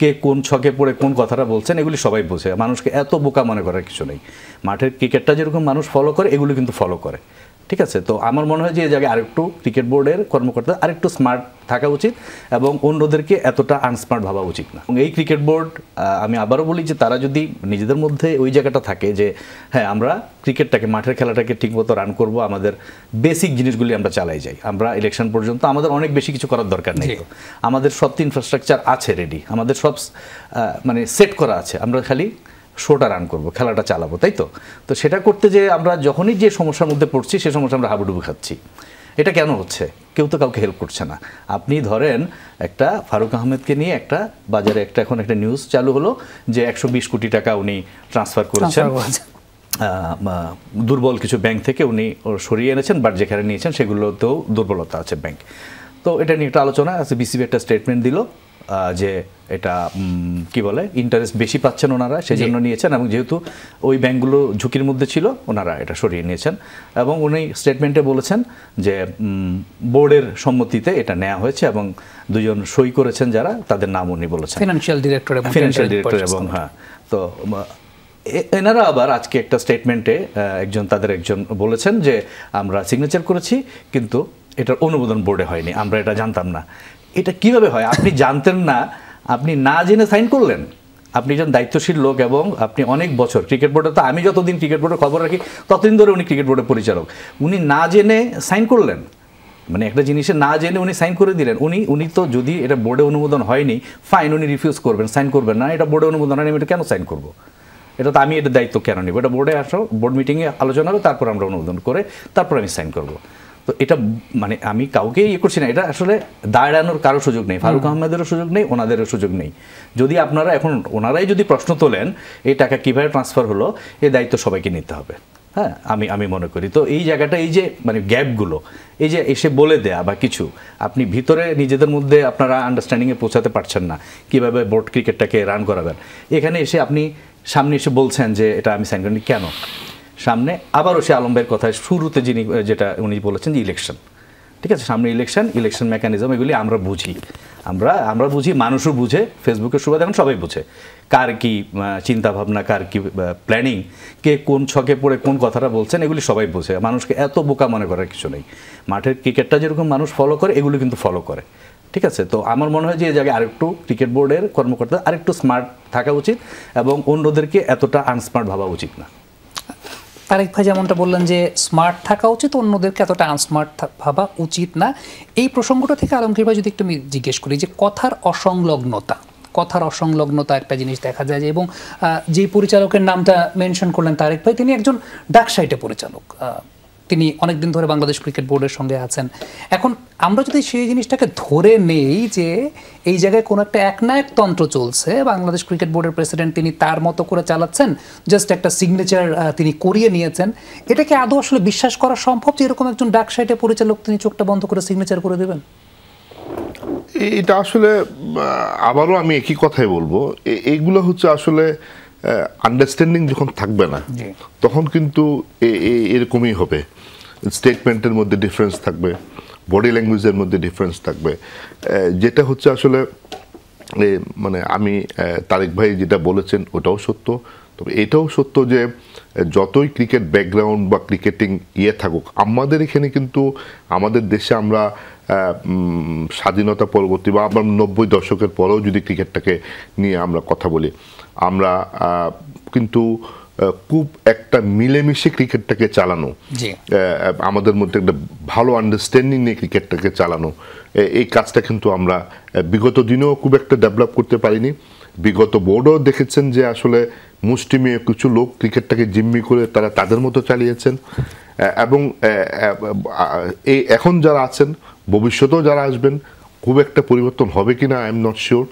কে কোন ছকে পড়ে কোন কথাটা বলছেন এগুলি সবাই বোঝে, মানুষকে এত বোকা মনে করার কিছু নেই। মাঠের ক্রিকেটটা যেরকম মানুষ ফলো করে এগুলো কিন্তু ফলো করে, ঠিক আছে? তো আমার মনে হয় যে এই জায়গায় আরেকটু ক্রিকেট বোর্ডের কর্মকর্তা আরেকটু স্মার্ট থাকা উচিত এবং অন্যদেরকে এতটা আনস্মার্ট ভাবা উচিত না। এই ক্রিকেট বোর্ড, আমি আবারও বলি যে তারা যদি নিজেদের মধ্যে ওই জায়গাটা থাকে যে হ্যাঁ আমরা ক্রিকেটটাকে, মাঠের খেলাটাকে ঠিকমতো রান করব, আমাদের বেসিক জিনিসগুলি আমরা চালাই যাই, আমরা ইলেকশন পর্যন্ত আমাদের অনেক বেশি কিছু করার দরকার নেই, আমাদের সব ইনফ্রাস্ট্রাকচার আছে রেডি, আমাদের সব মানে সেট করা আছে, আমরা খালি শোটা রান করবো, খেলাটা চালাবো, তাই তো? তো সেটা করতে যে আমরা যখনই যে সমস্যার মধ্যে পড়ছি সে সমস্যা আমরা হাবুডুবু খাচ্ছি। এটা কেন হচ্ছে? কেউ তো কাউকে হেল্প করছে না। আপনি ধরেন একটা ফারুক আহমেদকে নিয়ে একটা বাজারে এখন একটা নিউজ চালু হলো যে 120 কোটি টাকা উনি ট্রান্সফার করেছেন দুর্বল কিছু ব্যাংক থেকে, উনি সরিয়ে এনেছেন, বাট যেখানে নিয়েছেন সেগুলোতেও দুর্বলতা আছে ব্যাংক। তো এটা নিয়ে একটা আলোচনা আছে, বিসিবি একটা স্টেটমেন্ট দিল যে এটা কি বলে ইন্টারেস্ট বেশি পাচ্ছেন ওনারা, সেই জন্য নিয়েছেন, এবং যেহেতু ওই ব্যাংকগুলো ঝুঁকির মধ্যে ছিল ওনারা এটা সরিয়ে নিয়েছেন। এবং উনি স্টেটমেন্টে বলেছেন যে বোর্ডের সম্মতিতে এটা নেওয়া হয়েছে এবং দুজন সই করেছেন যারা, তাদের নাম উনি বলেছেন, ফিনান্সিয়াল ডিরেক্টর এবং হ্যাঁ। তো এনারা আবার আজকে একটা স্টেটমেন্টে তাদের একজন বলেছেন যে আমরা সিগনেচার করেছি কিন্তু এটার অনুমোদন বোর্ডে হয়নি, আমরা এটা জানতাম না। এটা কিভাবে হয়? আপনি জানতেন না, আপনি না জেনে সাইন করলেন? আপনি একজন দায়িত্বশীল লোক এবং আপনি অনেক বছর ক্রিকেট বোর্ডে, তো আমি যতদিন ক্রিকেট বোর্ডের খবর রাখি ততদিন ধরে উনি ক্রিকেট বোর্ডের পরিচালক, উনি না জেনে সাইন করলেন, মানে একটা জিনিসে না জেনে উনি সাইন করে দিলেন। উনি তো যদি এটা বোর্ডে অনুমোদন হয়নি ফাইন, উনি রিফিউজ করবেন, সাইন করবেন না, এটা বোর্ডে অনুমোদন হয়নি, আমি এটা কেন সাইন করবো? এটা তো আমি এটা দায়িত্ব কেন নিব? এটা বোর্ডে আসো, বোর্ড মিটিংয়ে আলোচনা হবে, তারপর আমরা অনুমোদন করে তারপর আমি সাইন করবো। তো এটা মানে আমি কাউকে ইয়ে করছি না, এটা আসলে দায় এড়ানোর কারো সুযোগ নেই, ফারুক আহমেদেরও সুযোগ নেই, ওনাদেরও সুযোগ নেই। যদি আপনারা এখন ওনারাই যদি প্রশ্ন তোলেন এই টাকা কীভাবে ট্রান্সফার হলো, এই দায়িত্ব সবাইকে নিতে হবে। হ্যাঁ, আমি মনে করি। তো এই জায়গাটা, এই যে মানে গ্যাপগুলো, এই যে এসে বলে দেয়া বা কিছু, আপনি ভিতরে নিজেদের মধ্যে আপনারা আন্ডারস্ট্যান্ডিংয়ে পৌঁছাতে পারছেন না কীভাবে বোর্ড ক্রিকেটটাকে রান করাবেন, এখানে এসে আপনি সামনে এসে বলছেন যে এটা আমি সাইন করিনি, কেন? সামনে আবারও সে আলম ভাইয়ের কথায় শুরুতে যেটা উনি বলেছেন যে ইলেকশন, ঠিক আছে, সামনে ইলেকশন মেকানিজম, এগুলি আমরা বুঝি, আমরা বুঝি, মানুষও বুঝে, ফেসবুকের সুবাদে এখন সবাই বুঝে কার কি চিন্তাভাবনা, কার কি প্ল্যানিং, কে কোন ছকে পড়ে কোন কথাটা বলছেন এগুলি সবাই বুঝে, মানুষকে এত বোকা মনে করার কিছু নেই। মাঠের ক্রিকেটটা যেরকম মানুষ ফলো করে এগুলো কিন্তু ফলো করে, ঠিক আছে? তো আমার মনে হয় যে এই জায়গায় আরেকটু ক্রিকেট বোর্ডের কর্মকর্তা আরেকটু স্মার্ট থাকা উচিত এবং অন্যদেরকে এতটা আনস্মার্ট ভাবা উচিত না। তারেক ভাই যেমনটা বললেন যে স্মার্ট থাকা উচিত, অন্যদেরকে এতটা আনস্মার্ট ভাবা উচিত না, এই প্রসঙ্গটা থেকে আলমগীর ভাই যদি একটু আমি জিজ্ঞেস করি যে কথার অসংলগ্নতা একটা জিনিস দেখা যায় যে, এবং যে পরিচালকের নামটা মেনশন করলেন তারেক ভাই, তিনি একজন ডাকসাইটে পরিচালক, তিনি অনেকদিন ধরে বাংলাদেশ ক্রিকেট বোর্ডের সঙ্গে আছেন। এখন আমরা যদি সেই জিনিসটাকে ধরে নেই যে এই জায়গায় কোনো একটা একনায়কতন্ত্র চলছে, বাংলাদেশ ক্রিকেট বোর্ডের প্রেসিডেন্ট তিনি তার মতো করে চালাচ্ছেন, জাস্ট একটা সিগনেচার তিনি করিয়ে নিয়েছেন, এটাকে আদৌ আসলে বিশ্বাস করা সম্ভব যে এরকম একজন ডাকসাইটে পরিচালক তিনি চোখটা বন্ধ করে সিগনেচার করে দেবেন? এটা আসলে আবারও আমি একই কথাই বলবো, এইগুলো হচ্ছে আসলে আন্ডারস্ট্যান্ডিং যখন থাকবে না তখন কিন্তু এরকমই হবে। স্টেটমেন্টের মধ্যে ডিফারেন্স থাকবে, বডি ল্যাঙ্গুয়েজের মধ্যে ডিফারেন্স থাকবে, যেটা হচ্ছে আসলে মানে আমি তারেক ভাই যেটা বলেছেন ওটাও সত্য, তবে এটাও সত্য যে যতই ক্রিকেট ব্যাকগ্রাউন্ড বা ক্রিকেটিং থাকুক, আমাদের এখানে কিন্তু আমাদের দেশে আমরা স্বাধীনতা পরবর্তী বা আমরা 90 দশকের পরেও যদি ক্রিকেটটাকে নিয়ে আমরা কথা বলি, আমরা কিন্তু খুব একটা মিলেমিশে ক্রিকেটটাকে চালানো, আমাদের মধ্যে একটা ভালো আন্ডারস্ট্যান্ডিং নিয়ে ক্রিকেটটাকে চালানো, এই কাজটা কিন্তু আমরা বিগত দিনেও খুব একটা ডেভেলপ করতে পারিনি। বিগত বোর্ডও দেখেছেন যে আসলে মুষ্টিমেয় কিছু লোক ক্রিকেটটাকে জিম্মি করে তারা তাদের মতো চালিয়েছেন, এবং এখন যারা আছেন ভবিষ্যতেও যারা আসবেন খুব একটা পরিবর্তন হবে কিনা আই এম নট শিওর।